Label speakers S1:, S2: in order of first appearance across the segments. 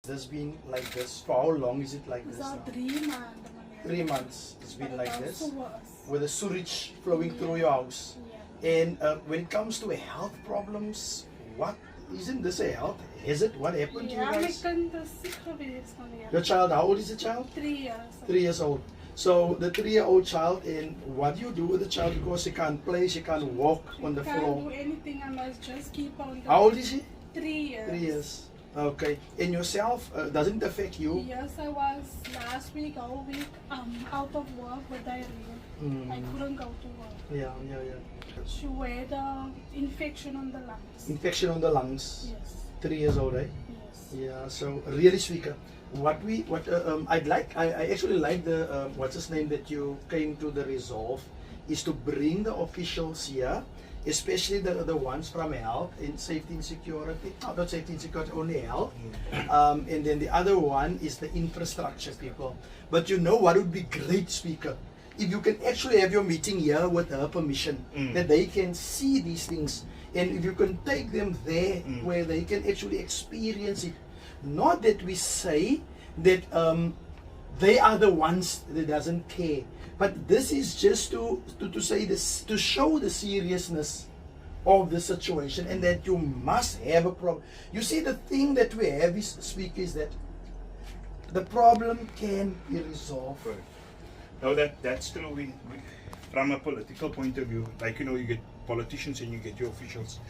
S1: This been like this for how long is it like this
S2: So
S1: now?
S2: 3 months.
S1: 3 months it's been like this
S2: Also worse.
S1: with the sewage flowing through your house.
S2: Yeah.
S1: And when it comes to health problems, what isn't this a health? Is it what happened to you
S2: Ja, my
S1: guys?
S2: kind is siek geweest van die
S1: Your child, how old is the child?
S2: 3 years.
S1: 3 years old. So the 3-year-old child, and what do you do with the child because she can't play, she can't walk on the
S2: Can't
S1: floor?
S2: do anything, I must just keep on the
S1: How old is she?
S2: 3 years.
S1: 3 years. Okay. And yourself, doesn't it affect you?
S2: Yes, I was last week, whole week, out of work with diarrhea. I couldn't go to work.
S1: Yeah.
S2: She had infection on the lungs.
S1: Infection on the lungs.
S2: Yes.
S1: 3 years old, eh?
S2: Yes.
S1: Yeah. So really speaker, I actually like the what's his name that you came to the resolve is to bring the officials here, especially the ones from health and safety and security. Not safety and security, only health. And then the other one is the infrastructure people. But you know what would be great, speaker? If you can actually have your meeting here with her permission, that they can see these things, and if you can take them there where they can actually experience it. Not that we say that they are the ones that doesn't care, but this is just to say this, to show the seriousness of the situation, and that you must have a problem. You see, the thing that we have is is that the problem can be resolved.
S3: Correct. No, that's true. We, from a political point of view, like you get politicians and you get your officials,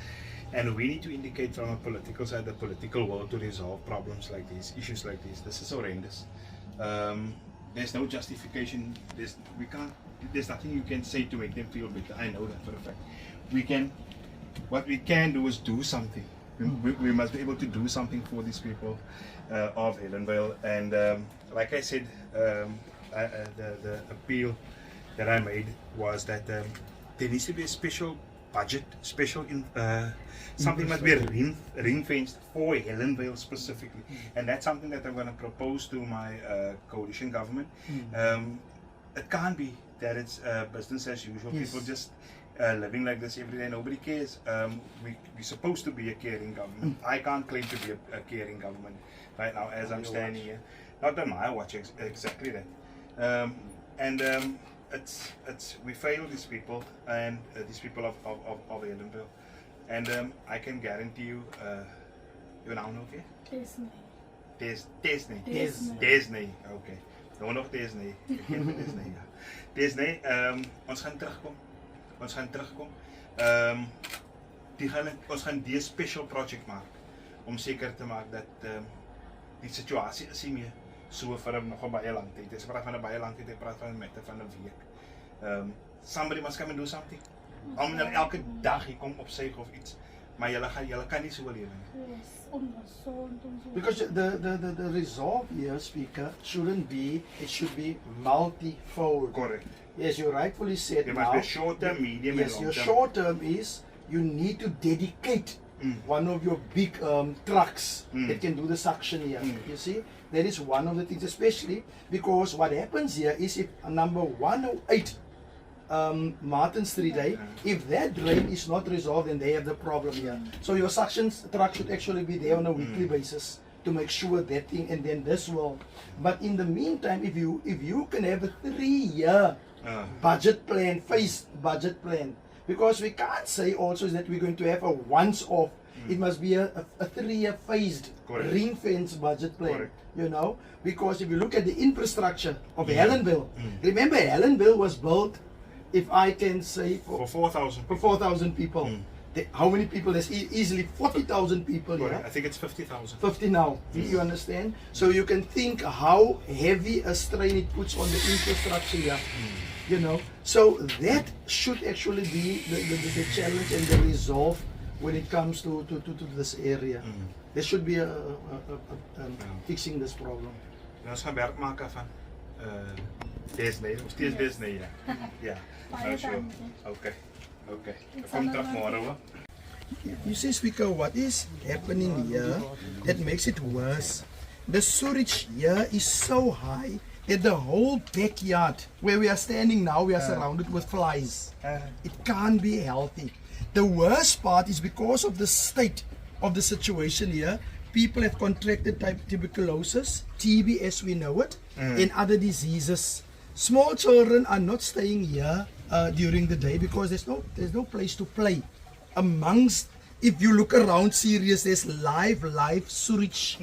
S3: and we need to indicate from a political side the political will to resolve problems like these, issues like these. This is horrendous. There's no justification. There's nothing you can say to make them feel better. I know that for a fact. What we can do is do something. We must be able to do something for these people of Helenvale. And like I said, the appeal that I made was that there needs to be a special budget, something must be ring-fenced for Helenvale specifically, and that's something that I'm going to propose to my coalition government. It can't be that it's business as usual.
S1: Yes.
S3: People just living like this every day. Nobody cares. We're supposed to be a caring government. I can't claim to be a caring government right now as I'm standing here. Not on my watch, exactly that. We fail these people and these people of Helenvale, and I can guarantee you, your naam okay? Disney, okay. Nou nog Disney. Ek ken vir Disney, ja. Disney, ons gaan terugkom. Ons gaan die special project maak om seker te maak dat die situasie is nie meer so vir nog 'n baie lang tyd. Dis praat van 'n baie lang tyd, ek praat van 'n week. Somebody must come and do something. Om dan elke dag hier kom opsuig of iets. Maar julle kan nie so lewe nie.
S2: Yes, ongesond en so.
S1: Because the resolve here, speaker, shouldn't be, it should be multifold.
S3: Correct.
S1: Yes, you rightfully said
S3: There
S1: now.
S3: must be short term, medium and
S1: Yes,
S3: long
S1: your
S3: term.
S1: short term is you need to dedicate one of your big trucks that can do the suction here. You see, that is one of the things, especially because what happens here is if number 108 Martin Street, if that drain is not resolved, then they have the problem here. So your suction truck should actually be there on a weekly basis to make sure that thing, and then this will. But in the meantime, if you can have a 3-year budget plan, phased budget plan, because we can't say also that we're going to have a once-off. It must be a 3-year phased ring-fence budget plan.
S3: Correct.
S1: You know, because if you look at the infrastructure of Helenvale, remember Helenvale was built, if I can say,
S3: For 4,000
S1: for 4,000 people. How many people? There's easily 40,000 people here.
S3: I think it's 50,000.
S1: 50 now. You understand? So you can think how heavy a strain it puts on the infrastructure here. You know, so that should actually be the challenge and the resolve when it comes to this area. There should be a fixing this problem.
S3: Ons gaan werk maak van Disney, nog steeds Disney, ja. Ja. Nou sure. Okay. Kom terug môre hoor.
S1: You see, speaker, what is happening here that makes it worse? The sewage here is so high that the whole backyard where we are standing now, we are surrounded with flies. It can't be healthy. The worst part is because of the state of the situation here, people have contracted tuberculosis, TB as we know it, and other diseases. Small children are not staying here during the day because there's no place to play. Amongst, if you look around Sirius, there's live sewage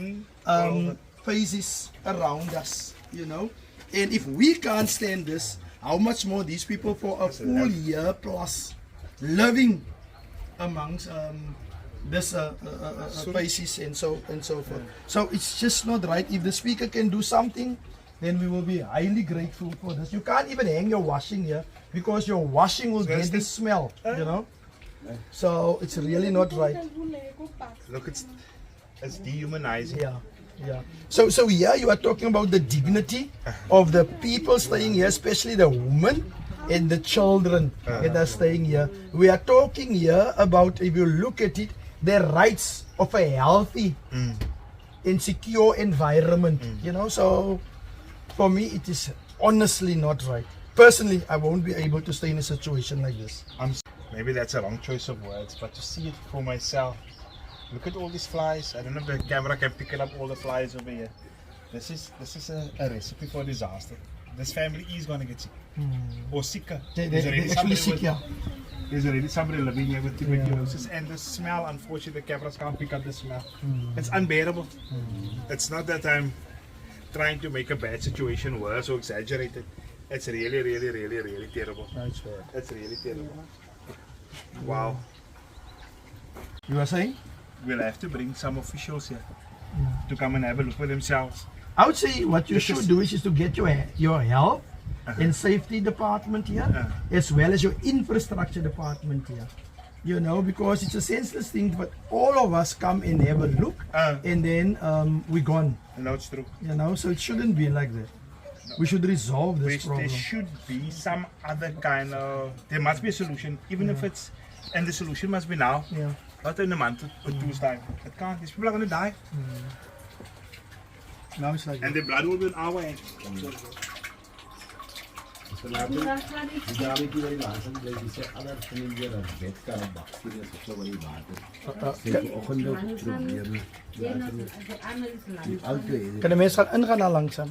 S1: phases around us, you know. And if we can't stand this, how much more these people for a full year plus living amongst this phases and so forth. So it's just not right. If the speaker can do something, then we will be highly grateful for this. You can't even hang your washing here because your washing will get the smell, you know. So it's really not right.
S3: Look, it's dehumanizing.
S1: Yeah. So here you are talking about the dignity of the people staying here, especially the women and the children that are staying here. We are talking here about, if you look at it, the rights of a healthy and secure environment. You know, so for me it is honestly not right. Personally, I won't be able to stay in a situation like this.
S3: Maybe that's a wrong choice of words, but to see it for myself. Look at all these flies. I don't know if the camera can pick it up, all the flies over here. This is a recipe for disaster. This family is going to get sick. Or sicker.
S1: They're actually sick, yeah.
S3: There's already somebody living here with tuberculosis. And the smell, unfortunately, the cameras can't pick up the smell. It's unbearable. It's not that I'm trying to make a bad situation worse or exaggerate it. It's really, really, really, really terrible.
S1: That's right.
S3: It's really terrible. Wow.
S1: You are saying?
S3: We'll have to bring some officials here to come and have a look for themselves.
S1: I would say what you should do is to get your health and safety department here, as well as your infrastructure department here. You know, because it's a senseless thing, but all of us come and have a look, and then we're gone.
S3: No, it's true.
S1: You know, so it shouldn't be like that. We should resolve this problem.
S3: There should be some other kind of. There must be a solution, even if it's. And the solution must be now.
S1: Yeah.
S3: Not in a month or two's time. It can't. These people are going to die.
S1: Now it's like
S3: And the blood will be in our hands.
S1: Kan de mensen gaan ingaan langzaam?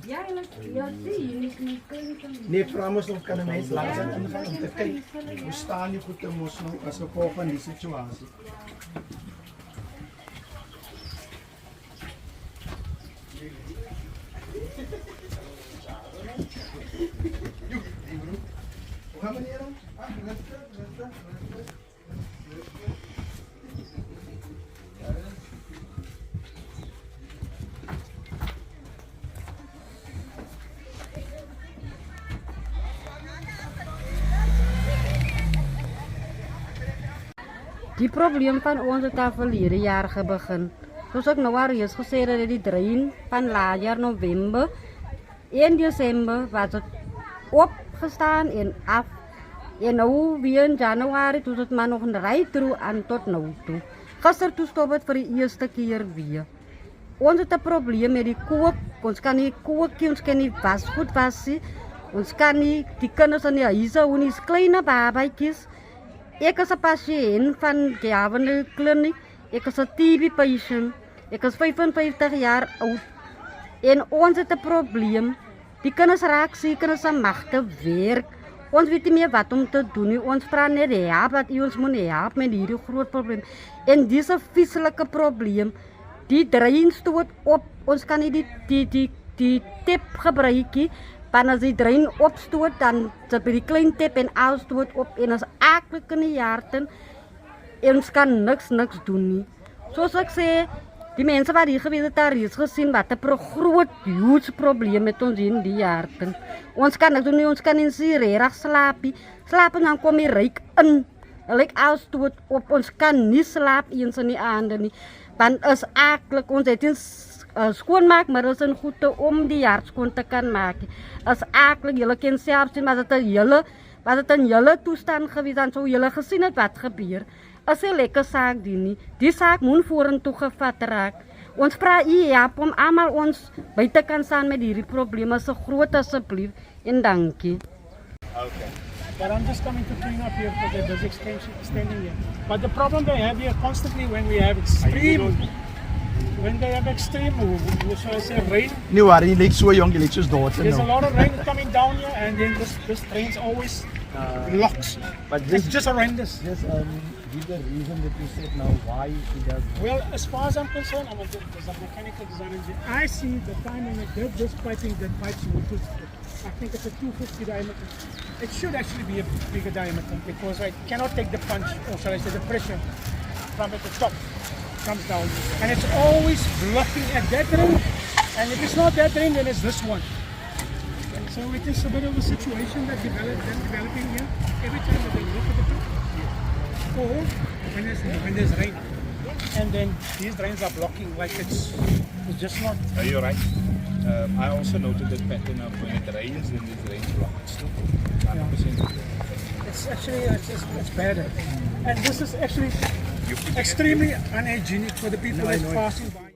S1: Nee, vrouwen nog kan de mensen langzaam ingaan om te kijken. We staan hier goed te mosselen als gevolg van die situatie. Hoe gaan we hier dan?
S4: Die probleem van ons het al verlede jaar begin. Soos ek nou al reeds gesê het, die drain van laat jaar November, 1 Desember was het opgestaan en af. En nou weer in Januari, toen het maar nog een rijtroe aan tot nou toe. Gister toe stop het vir die eerste keer weer. Ons het 'n probleem met die kook. Ons kan nie kook nie, ons kan nie wasgoed was nie. Ons kan nie die kinders in die huise, ons kleine babatjies. Ek is 'n pasiënt van Helenvale kliniek. Ek is 'n TB patiënt. Ek is 55 jaar oud. En ons het 'n probleem. Die kinders raak siek en ons mag te werk. Ons weet nie meer wat om te doen nie. Ons vra net help dat u ons moet help met hierdie groot probleem. En dis 'n vieslike probleem. Die drain stoot op. Ons kan nie die tip gebruik nie. Want as die drain opstoot, dan sit by die klein tip en al stoot op. En ons aklik in die harten. En ons kan niks doen nie. Soos ek sê, die mense wat hier gewees het, daar reeds gesien wat 'n groot, huge probleem met ons in die harten. Ons kan niks doen nie, ons kan nie regtig slaap nie. Slaap en dan kom die ryk in. Hulle al stoot op. Ons kan nie slaap eens in die aande nie. Want is aklik, ons het nie skoonmaak, maar is in goede om die hart skoon te kan maak. Is aklik, julle kan self sien, was het een hele toestand gewees, dan sou julle gesien het wat gebeur. Is 'n lekker saak die nie. Die saak moet vorentoe gevat raak. Ons vra u help om almal ons buite kan staan met hierdie probleme so groot asseblief en dankie.
S3: Okay.
S5: But I'm just coming to clean up here because there's extending here. But the problem they have here constantly when we have extreme when they have extreme, shall I say, rain,
S1: Nie worry, jy lyk so jong, jy lyk soos daughter
S5: there's a
S1: nou.
S5: lot of rain coming down here, and then this drain's always locks.
S6: But
S5: It's just horrendous.
S6: just give the reason that you said now why it does.
S5: Well, as far as I'm concerned, I'm a mechanical design engineer. I see the time when I did this piping, that pipes which is, I think it's a 250 diameter. It should actually be a bigger diameter because I cannot take the punch, or shall I say the pressure from at the top comes down. And it's always blocking at that drain. And if it's not that drain, then it's this one. And so it is a bit of a situation that developing here every time that they look at the top. Or when there's rain. And then these drains are blocking like it's just not.
S3: You're right. I also noted that pattern of when it rains, then these rains block. It's still 100%.
S5: It's actually it's bad. And this is actually extremely unhygienic for the people that's passing by.